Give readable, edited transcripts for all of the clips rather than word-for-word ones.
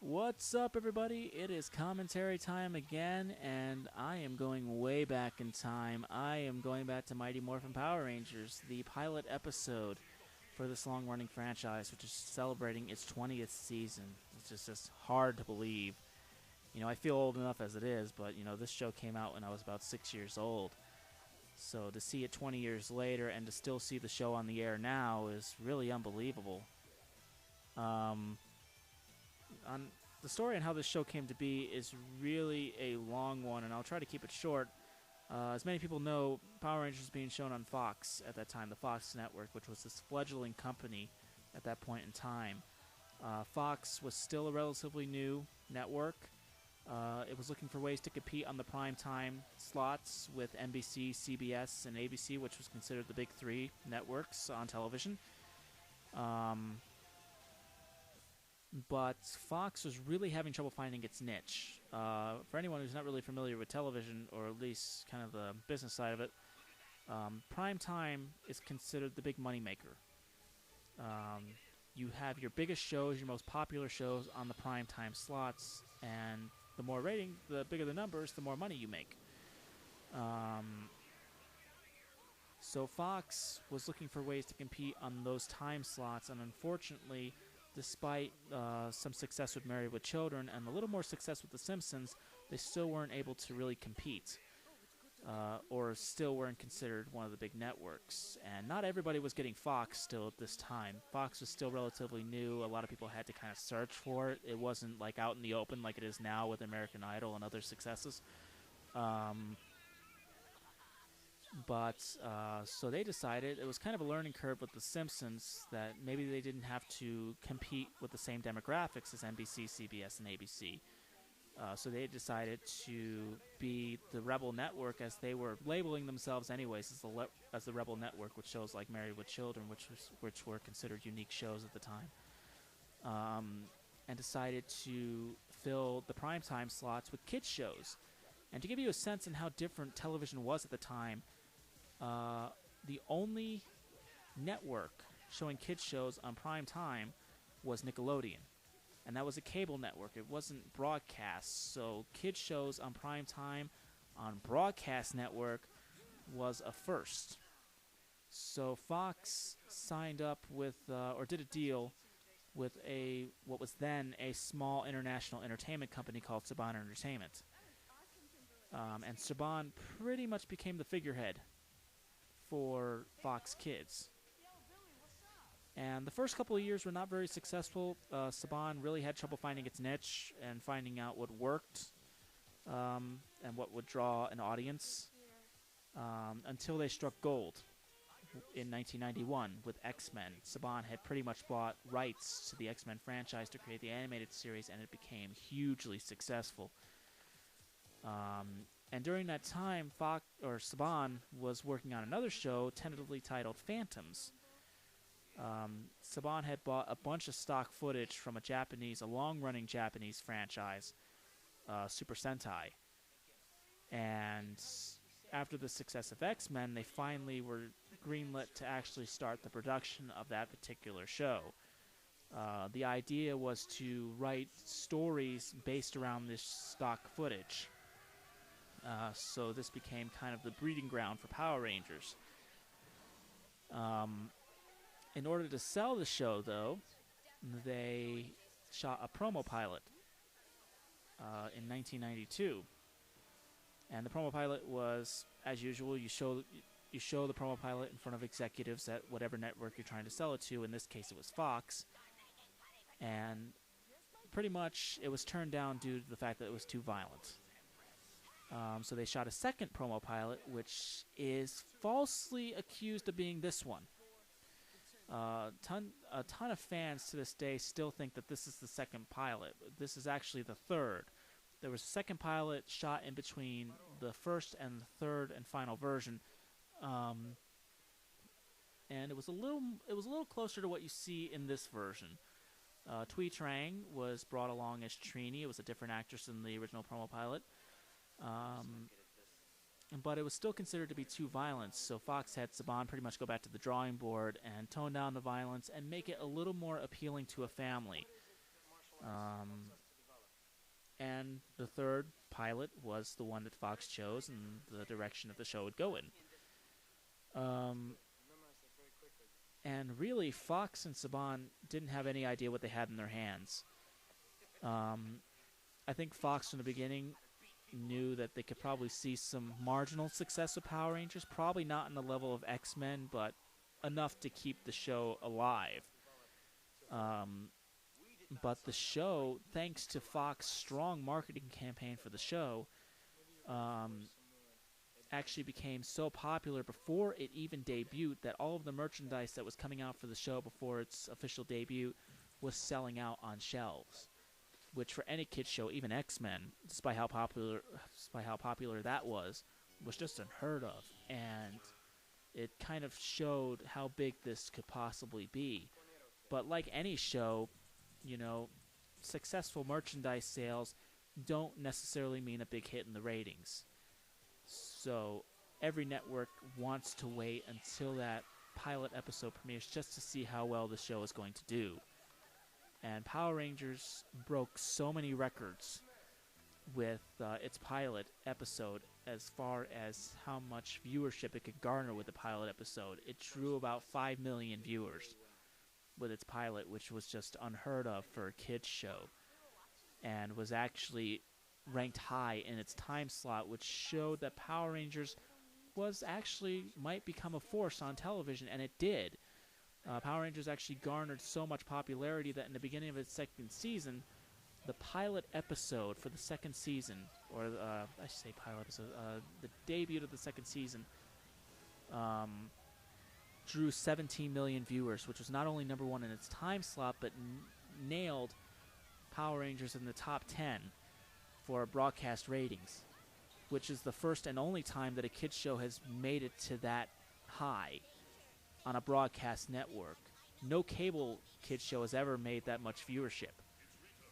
What's up, everybody? It is commentary time again, and I am going way back in time. I am going back to Mighty Morphin Power Rangers, the pilot episode for this long running franchise, which is celebrating its 20th season. It's just hard to believe. I feel old enough as it is, but, this show came out when I was about 6 years old. So to see it 20 years later and to still see the show on the air now is really unbelievable. On the story on how this show came to be is really a long one, and I'll try to keep it short. As many people know, Power Rangers was being shown on Fox at that time, the Fox network, which was this fledgling company at that point in time. Fox was still a relatively new network. It was looking for ways to compete on the primetime slots with NBC, CBS, and ABC, which was considered the big three networks on television. But Fox was really having trouble finding its niche. For anyone who's not really familiar with television, or at least kind of the business side of it, prime time is considered the big moneymaker. You have your biggest shows, your most popular shows on the prime time slots, and the more rating, the bigger the numbers, the more money you make. So Fox was looking for ways to compete on those time slots, and unfortunately, despite some success with Married with Children and a little more success with The Simpsons, they still weren't able to really compete, or still weren't considered one of the big networks. And not everybody was getting Fox still at this time. Fox was still relatively new. A lot of people had to kind of search for it. It wasn't like out in the open like it is now with American Idol and other successes. So they decided it was kind of a learning curve with The Simpsons that maybe they didn't have to compete with the same demographics as NBC, CBS, and ABC. So they decided to be the Rebel Network, as they were labeling themselves anyways as the Rebel Network, with shows like Married with Children, which were considered unique shows at the time, and decided to fill the primetime slots with kids shows. And to give you a sense in how different television was at the time, the only network showing kids shows on prime time was Nickelodeon, and that was a cable network. It wasn't broadcast, so kids shows on prime time on broadcast network was a first. So Fox signed up with, or did a deal with what was then a small international entertainment company called Saban Entertainment. And Saban pretty much became the figurehead for Fox Kids. And the first couple of years were not very successful. Saban really had trouble finding its niche and finding out what worked, and what would draw an audience, until they struck gold in 1991 with X-Men. Saban had pretty much bought rights to the X-Men franchise to create the animated series, and it became hugely successful. And during that time, Saban was working on another show tentatively titled Phantoms. Saban had bought a bunch of stock footage from a long-running Japanese franchise, Super Sentai. And after the success of X-Men, they finally were greenlit to actually start the production of that particular show. The idea was to write stories based around this stock footage. So this became kind of the breeding ground for Power Rangers. In order to sell the show, though, they shot a promo pilot in 1992. And the promo pilot was, as usual, you show the promo pilot in front of executives at whatever network you're trying to sell it to. In this case, it was Fox. And pretty much it was turned down due to the fact that it was too violent. So they shot a second promo pilot, which is falsely accused of being this one. A ton of fans to this day still think that this is the second pilot. This is actually the third. There was a second pilot shot in between the first and the third and final version, and it was a little closer to what you see in this version. Thuy Trang was brought along as Trini. It was a different actress than the original promo pilot. But it was still considered to be too violent, so Fox had Saban pretty much go back to the drawing board and tone down the violence and make it a little more appealing to a family. and the third pilot was the one that Fox chose and the direction that the show would go in. And really, Fox and Saban didn't have any idea what they had in their hands. I think Fox from the beginning knew that they could probably see some marginal success with Power Rangers, probably not in the level of X-Men, but enough to keep the show alive. But the show, thanks to Fox's strong marketing campaign for the show, actually became so popular before it even debuted that all of the merchandise that was coming out for the show before its official debut was selling out on shelves, which for any kids show, even X-Men, despite how popular that was just unheard of. And it kind of showed how big this could possibly be. But like any show, you know, successful merchandise sales don't necessarily mean a big hit in the ratings. So every network wants to wait until that pilot episode premieres just to see how well the show is going to do. And Power Rangers broke so many records with its pilot episode as far as how much viewership it could garner with the pilot episode. It drew about 5 million viewers with its pilot, which was just unheard of for a kids show, and was actually ranked high in its time slot, which showed that Power Rangers might become a force on television, and it did. Power Rangers actually garnered so much popularity that in the beginning of its second season, the pilot episode for the second season, or I should say pilot episode, the debut of the second season, drew 17 million viewers, which was not only number one in its time slot, but nailed Power Rangers in the top 10 for broadcast ratings, which is the first and only time that a kids show has made it to that high on a broadcast network. No cable kids show has ever made that much viewership.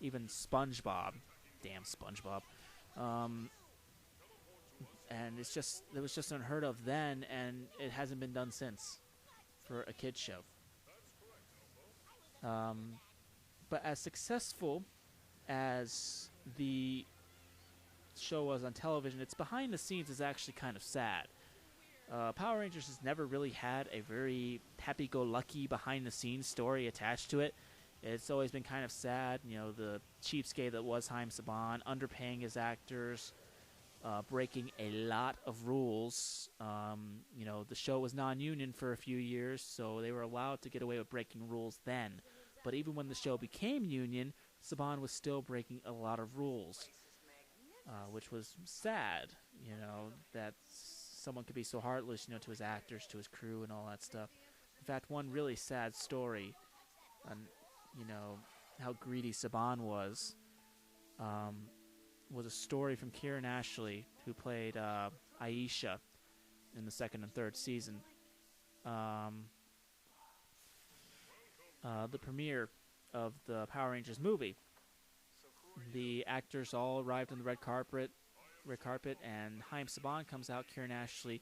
Even SpongeBob, damn SpongeBob, and it was just unheard of then, and it hasn't been done since for a kids show. But as successful as the show was on television, its behind the scenes is actually kind of sad. Power Rangers has never really had a very happy-go-lucky behind-the-scenes story attached to it. It's always been kind of sad, you know, the cheapskate that was Haim Saban, underpaying his actors, breaking a lot of rules. You know, the show was non-union for a few years, so they were allowed to get away with breaking rules then. But even when the show became union, Saban was still breaking a lot of rules, which was sad, you know, that someone could be so heartless, you know, to his actors, to his crew, and all that stuff. In fact, one really sad story on, you know, how greedy Saban was a story from Kieran Ashley, who played Aisha in the second and third season. The premiere of the Power Rangers movie. The actors all arrived on the red carpet, and Haim Saban comes out. Kieran Ashley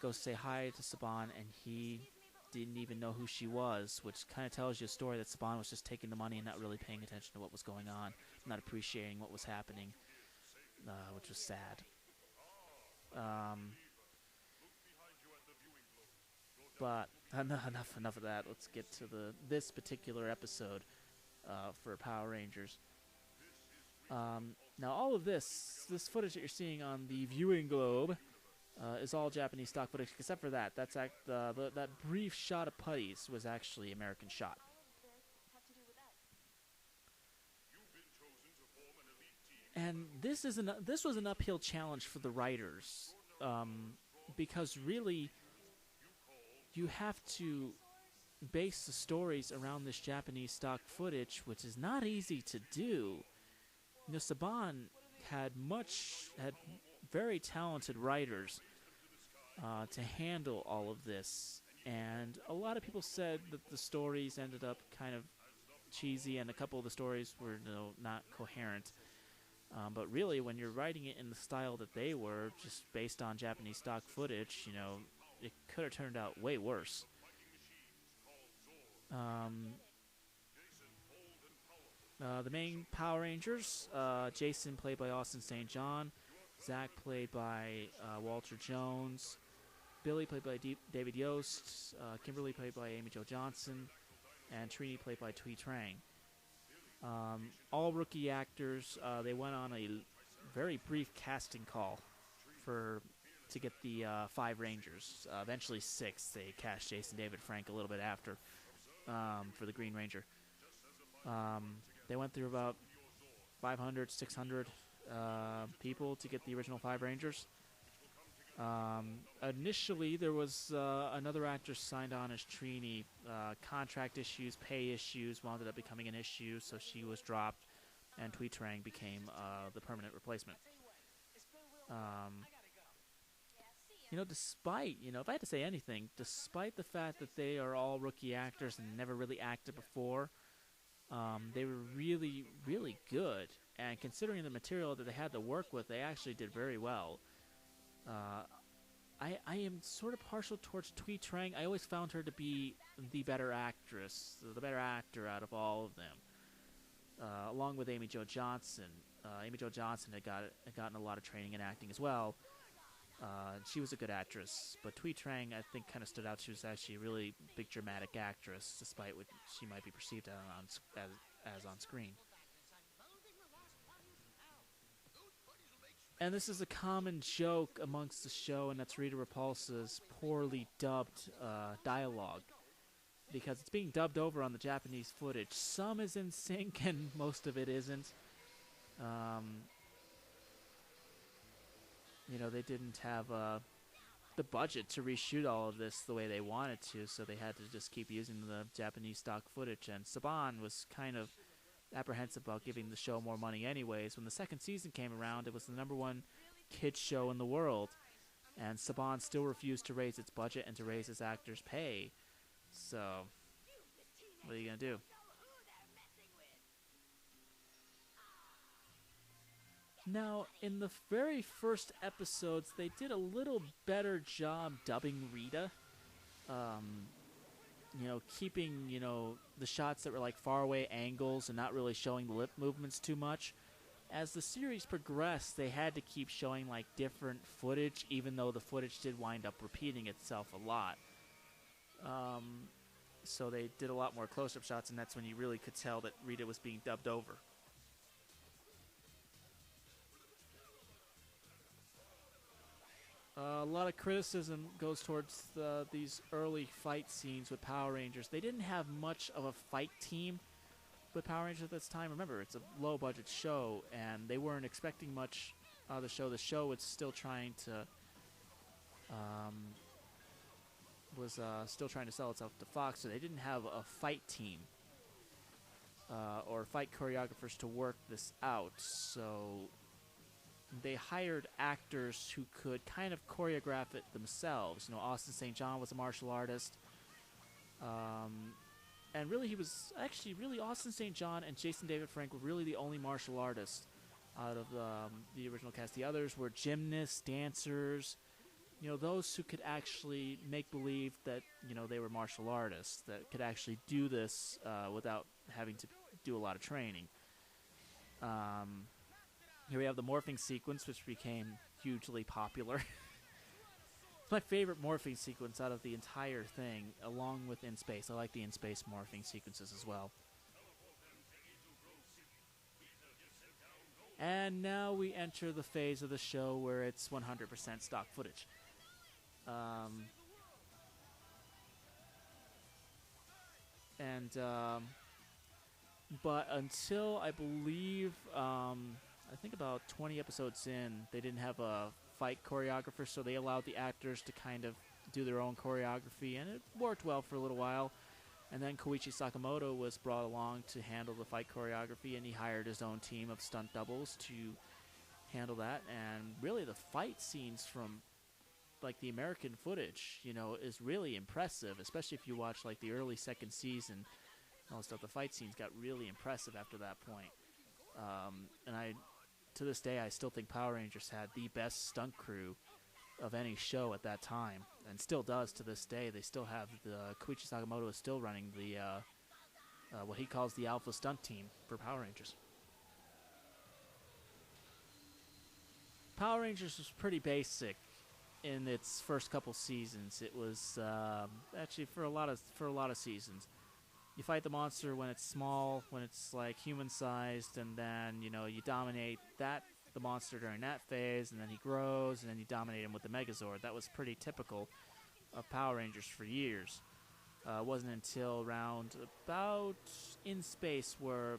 goes to say hi to Saban, and he didn't even know who she was, which kind of tells you a story that Saban was just taking the money and not really paying attention to what was going on, not appreciating what was happening, which was sad. But enough of that. Let's get to this particular episode for Power Rangers. Now, all of this footage that you're seeing on the viewing globe is all Japanese stock footage, except for that. That brief shot of putties was actually American shot. And this was an uphill challenge for the writers, because really you have to base the stories around this Japanese stock footage, which is not easy to do. You know, Saban had very talented writers to handle all of this, and a lot of people said that the stories ended up kind of cheesy, and a couple of the stories were not coherent. But really, when you're writing it in the style that they were, just based on Japanese stock footage, you know, it could have turned out way worse. The main Power Rangers, Jason played by Austin St. John, Zach played by Walter Jones, Billy played by David Yost, Kimberly played by Amy Jo Johnson, and Trini played by Thuy Trang. All rookie actors. They went on a very brief casting call to get the 5 Rangers. Eventually 6. They cast Jason David Frank a little bit after for the Green Ranger. They went through about 500, 600 people to get the original 5 Rangers. Initially, there was another actress signed on as Trini. Contract issues, pay issues wound up becoming an issue, so she was dropped, and Thuy Trang became the permanent replacement. Despite, if I had to say anything, despite the fact that they are all rookie actors and never really acted before, they were really, really good. And considering the material that they had to work with, they actually did very well. I am sort of partial towards Thuy Trang. I always found her to be the better actress, the better actor out of all of them, along with Amy Jo Johnson. Amy Jo Johnson had gotten a lot of training in acting as well. She was a good actress, but Thuy Trang, I think, kind of stood out. She was actually a really big dramatic actress, despite what she might be perceived as on screen. And this is a common joke amongst the show, and that's Rita Repulsa's poorly dubbed dialogue, because it's being dubbed over on the Japanese footage. Some is in sync, and most of it isn't. They didn't have the budget to reshoot all of this the way they wanted to, so they had to just keep using the Japanese stock footage. And Saban was kind of apprehensive about giving the show more money anyways. When the second season came around, it was the #1 kids show in the world, and Saban still refused to raise its budget and to raise its actors' pay. So, what are you going to do? Now, in the very first episodes, they did a little better job dubbing Rita. Keeping, the shots that were like faraway angles and not really showing the lip movements too much. As the series progressed, they had to keep showing like different footage, even though the footage did wind up repeating itself a lot. So they did a lot more close-up shots, and that's when you really could tell that Rita was being dubbed over. A lot of criticism goes towards these early fight scenes with Power Rangers. They didn't have much of a fight team with Power Rangers at this time. Remember, it's a low-budget show, and they weren't expecting much out of the show. The show was still trying to sell itself to Fox, so they didn't have a fight team or fight choreographers to work this out. So they hired actors who could kind of choreograph it themselves. Austin St. John was a martial artist. And really, Austin St. John and Jason David Frank were really the only martial artists out of the original cast. The others were gymnasts, dancers, those who could actually make believe that, they were martial artists, that could actually do this without having to do a lot of training. Here we have the morphing sequence, which became hugely popular. It's my favorite morphing sequence out of the entire thing, along with In Space. I like the In Space morphing sequences as well. And now we enter the phase of the show where it's 100% stock footage. But until I believe... I think about 20 episodes in, they didn't have a fight choreographer, so they allowed the actors to kind of do their own choreography, and it worked well for a little while. And then Koichi Sakamoto was brought along to handle the fight choreography, and he hired his own team of stunt doubles to handle that. And really, the fight scenes from like the American footage, is really impressive, especially if you watch like the early second season and all that stuff. The fight scenes got really impressive after that point. To this day, I still think Power Rangers had the best stunt crew of any show at that time, and still does to this day. They still have Koichi Sakamoto is still running what he calls the Alpha Stunt Team for Power Rangers. Power Rangers was pretty basic in its first couple seasons. It was actually for a lot of seasons. You fight the monster when it's small, when it's like human-sized, and then you dominate the monster during that phase, and then he grows, and then you dominate him with the Megazord. That was pretty typical of Power Rangers for years. It wasn't until around about In Space where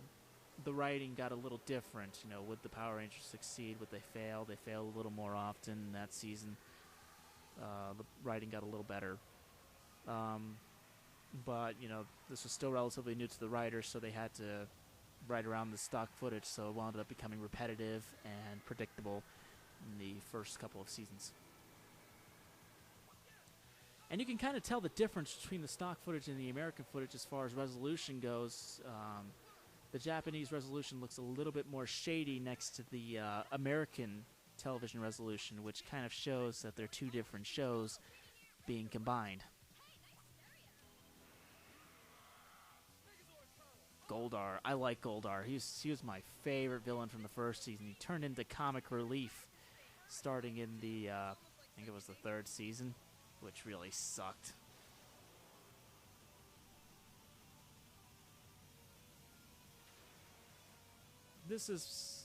the writing got a little different. Would the Power Rangers succeed? Would they fail? They failed a little more often that season. The writing got a little better. But, this was still relatively new to the writers, so they had to write around the stock footage, so it wound up becoming repetitive and predictable in the first couple of seasons. And you can kind of tell the difference between the stock footage and the American footage as far as resolution goes. The Japanese resolution looks a little bit more shady next to the American television resolution, which kind of shows that they're two different shows being combined. Goldar. I like Goldar. He was my favorite villain from the first season. He turned into comic relief starting in the, I think it was the third season, which really sucked. This is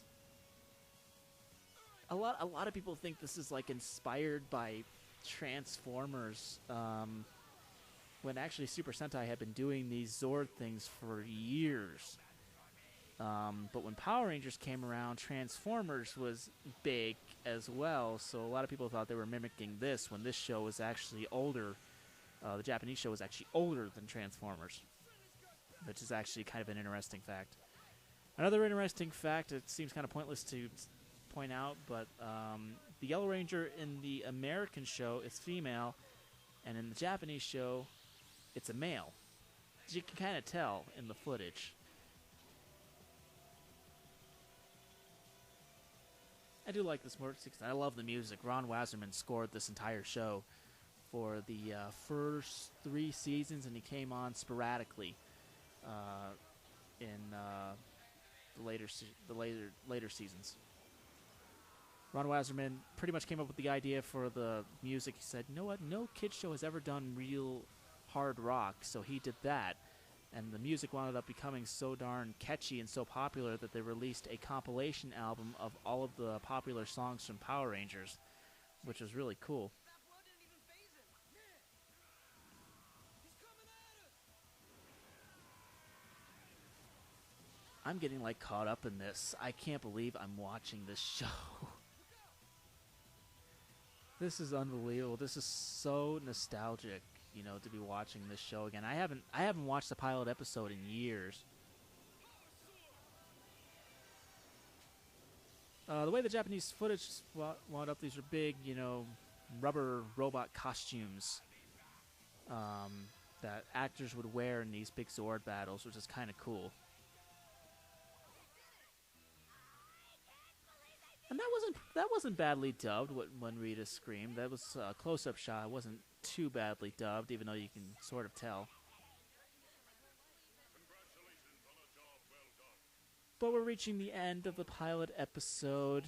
a lot of people think this is like inspired by Transformers, when actually Super Sentai had been doing these Zord things for years. But when Power Rangers came around, Transformers was big as well, so a lot of people thought they were mimicking this when this show was actually older. The Japanese show was actually older than Transformers, which is actually kind of an interesting fact. Another interesting fact, it seems kind of pointless to point out, but the Yellow Ranger in the American show is female, and in the Japanese show, it's a male. You can kind of tell in the footage. I do like this more. I love the music. Ron Wasserman scored this entire show for the first 3 seasons, and he came on sporadically in the later seasons. Ron Wasserman pretty much came up with the idea for the music. He said, "You know what? No kid show has ever done real hard rock," so he did that. And the music wound up becoming so darn catchy and so popular that they released a compilation album of all of the popular songs from Power Rangers, which was really cool. I'm getting like caught up in this. I can't believe I'm watching this show. This is unbelievable. This is so nostalgic, to be watching this show again. I haven't watched the pilot episode in years. The way the Japanese footage wound up, these are big, rubber robot costumes that actors would wear in these big Zord battles, which is kind of cool. And that wasn't badly dubbed when Rita screamed. That was a close-up shot. It wasn't too badly dubbed, even though you can sort of tell. But we're reaching the end of the pilot episode.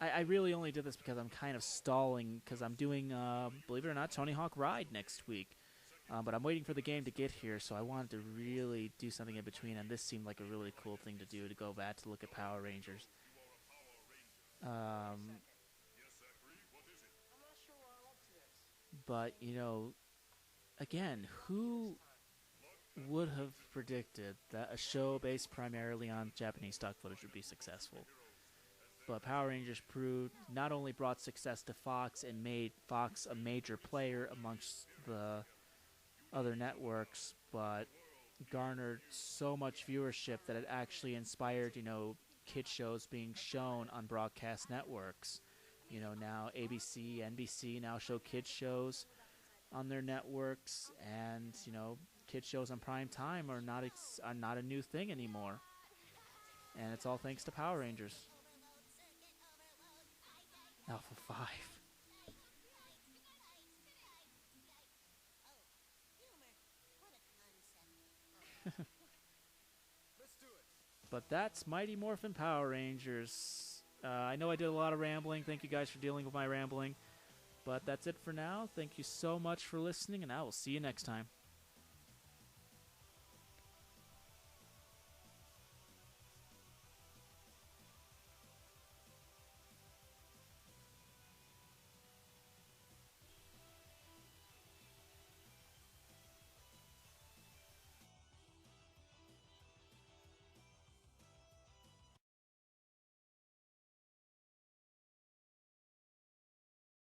I really only did this because I'm kind of stalling, because I'm doing, believe it or not, Tony Hawk Ride next week. But I'm waiting for the game to get here, so I wanted to really do something in between, and this seemed like a really cool thing to do, to go back to look at Power Rangers. But, again, who would have predicted that a show based primarily on Japanese stock footage would be successful? But Power Rangers not only brought success to Fox and made Fox a major player amongst the other networks, but garnered so much viewership that it actually inspired, kid shows being shown on broadcast networks. Now ABC, NBC now show kid shows on their networks, and kid shows on prime time are not a new thing anymore. And it's all thanks to Power Rangers. Alpha 5. But that's Mighty Morphin Power Rangers. I know I did a lot of rambling. Thank you guys for dealing with my rambling. But that's it for now. Thank you so much for listening, and I will see you next time.